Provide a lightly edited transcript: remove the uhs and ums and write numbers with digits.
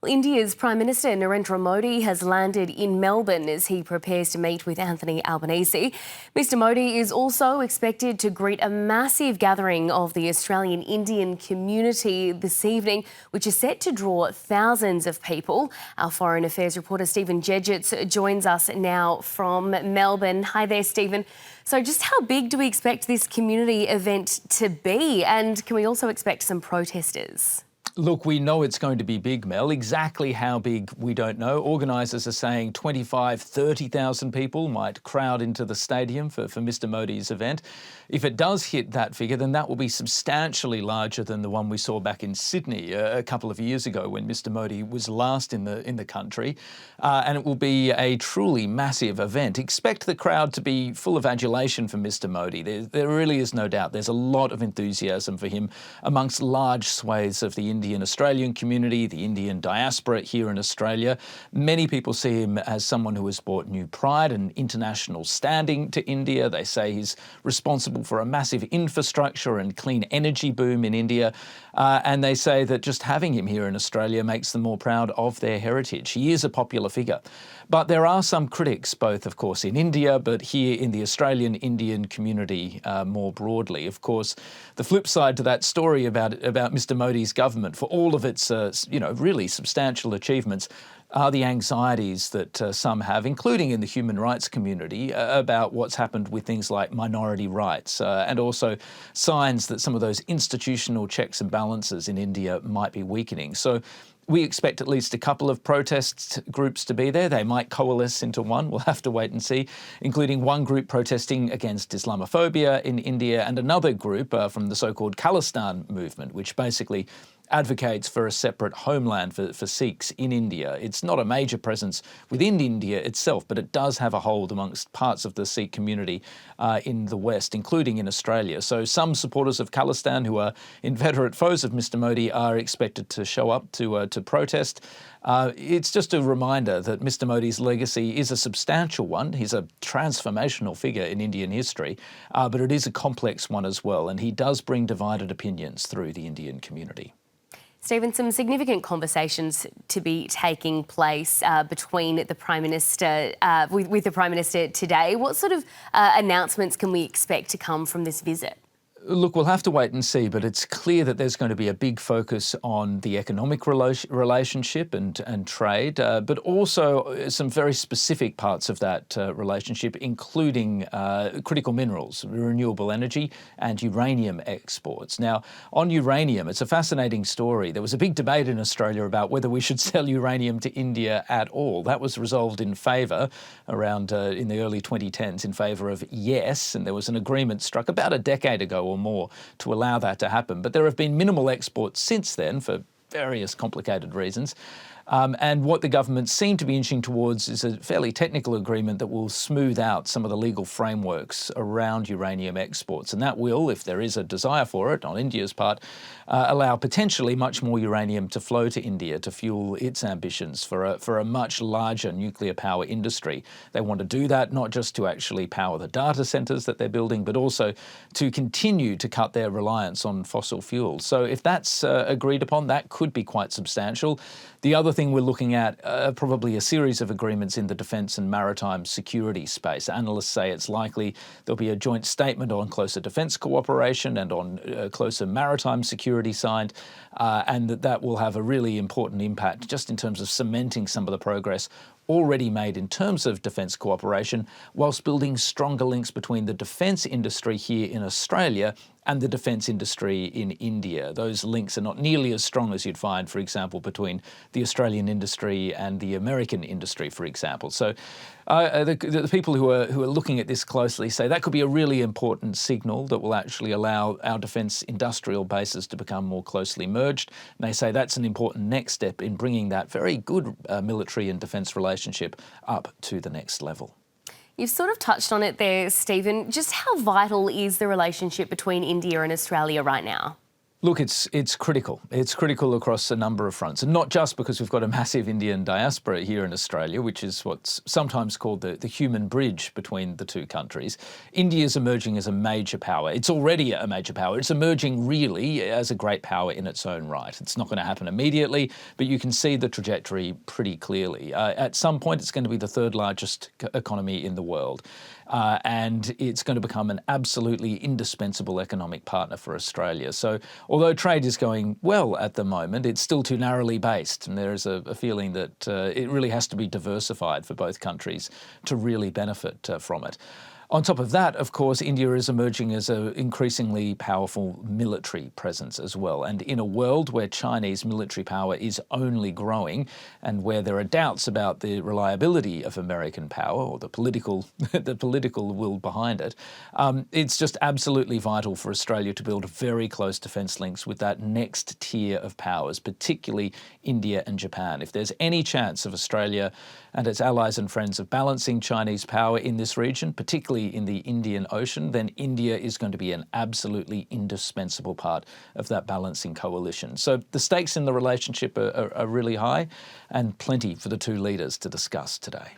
India's Prime Minister Narendra Modi has landed in Melbourne as he prepares to meet with Anthony Albanese. Mr Modi is also expected to greet a massive gathering of the Australian Indian community this evening, which is set to draw thousands of people. Our Foreign Affairs reporter Stephen Dziedzic joins us now from Melbourne. Hi there, Stephen. So just how big do we expect this community event to be? And can we also expect some protesters? Look, we know it's going to be big, Mel. Exactly how big, we don't know. Organisers are saying 30,000 people might crowd into the stadium for Mr Modi's event. If it does hit that figure, then that will be substantially larger than the one we saw back in Sydney a couple of years ago when Mr Modi was last in the country. And it will be a truly massive event. Expect the crowd to be full of adulation for Mr Modi. There really is no doubt. There's a lot of enthusiasm for him amongst large swathes of the Indian Australian community, the Indian diaspora here in Australia. Many people see him as someone who has brought new pride and international standing to India. They say he's responsible for a massive infrastructure and clean energy boom in India. And they say that just having him here in Australia makes them more proud of their heritage. He is a popular figure. But there are some critics, both, of course, in India, but here in the Australian Indian community more broadly. Of course, the flip side to that story about Mr Modi's government, for all of its, really substantial achievements, are the anxieties that some have, including in the human rights community, about what's happened with things like minority rights, and also signs that some of those institutional checks and balances in India might be weakening. So we expect at least a couple of protest groups to be there. They might coalesce into one. We'll have to wait and see, including one group protesting against Islamophobia in India and another group from the so-called Khalistan movement, which basically advocates for a separate homeland for Sikhs in India. It's not a major presence within India itself, but it does have a hold amongst parts of the Sikh community in the West, including in Australia. So some supporters of Khalistan, who are inveterate foes of Mr Modi, are expected to show up to protest. It's just a reminder that Mr Modi's legacy is a substantial one. He's a transformational figure in Indian history, but it is a complex one as well, and he does bring divided opinions through the Indian community. Stephen, some significant conversations to be taking place between the Prime Minister, with the Prime Minister today. What sort of announcements can we expect to come from this visit? Look, we'll have to wait and see, but it's clear that there's going to be a big focus on the economic relationship and trade, but also some very specific parts of that relationship, including critical minerals, renewable energy and uranium exports. Now, on uranium, it's a fascinating story. There was a big debate in Australia about whether we should sell uranium to India at all. That was resolved in favour around in the early 2010s in favour of yes, and there was an agreement struck about a decade ago or more to allow that to happen. But there have been minimal exports since then for various complicated reasons. And what the government seem to be inching towards is a fairly technical agreement that will smooth out some of the legal frameworks around uranium exports. And that will, if there is a desire for it on India's part, allow potentially much more uranium to flow to India to fuel its ambitions for a much larger nuclear power industry. They want to do that not just to actually power the data centres that they're building, but also to continue to cut their reliance on fossil fuels. So if that's agreed upon, that could be quite substantial. The other thing we're looking at probably a series of agreements in the defence and maritime security space. Analysts say it's likely there'll be a joint statement on closer defence cooperation and on closer maritime security signed, and that will have a really important impact just in terms of cementing some of the progress already made in terms of defence cooperation, whilst building stronger links between the defence industry here in Australia and the defence industry in India. Those links are not nearly as strong as you'd find, for example, between the Australian industry and the American industry, for example. So the people who are looking at this closely say that could be a really important signal that will actually allow our defence industrial bases to become more closely merged. And they say that's an important next step in bringing that very good military and defence relationship up to the next level. You've sort of touched on it there, Stephen. Just how vital is the relationship between India and Australia right now? Look, it's critical. It's critical across a number of fronts, and not just because we've got a massive Indian diaspora here in Australia, which is what's sometimes called the human bridge between the two countries. India is emerging as a major power. It's already a major power. It's emerging really as a great power in its own right. It's not going to happen immediately, but you can see the trajectory pretty clearly. At some point, it's going to be the third largest economy in the world. And it's going to become an absolutely indispensable economic partner for Australia. So although trade is going well at the moment, it's still too narrowly based. And there is a feeling that it really has to be diversified for both countries to really benefit from it. On top of that, of course, India is emerging as an increasingly powerful military presence as well. And in a world where Chinese military power is only growing and where there are doubts about the reliability of American power or the political will behind it, it's just absolutely vital for Australia to build very close defence links with that next tier of powers, particularly India and Japan. If there's any chance of Australia and its allies and friends of balancing Chinese power in this region, particularly in the Indian Ocean, then India is going to be an absolutely indispensable part of that balancing coalition. So the stakes in the relationship are really high, and plenty for the two leaders to discuss today.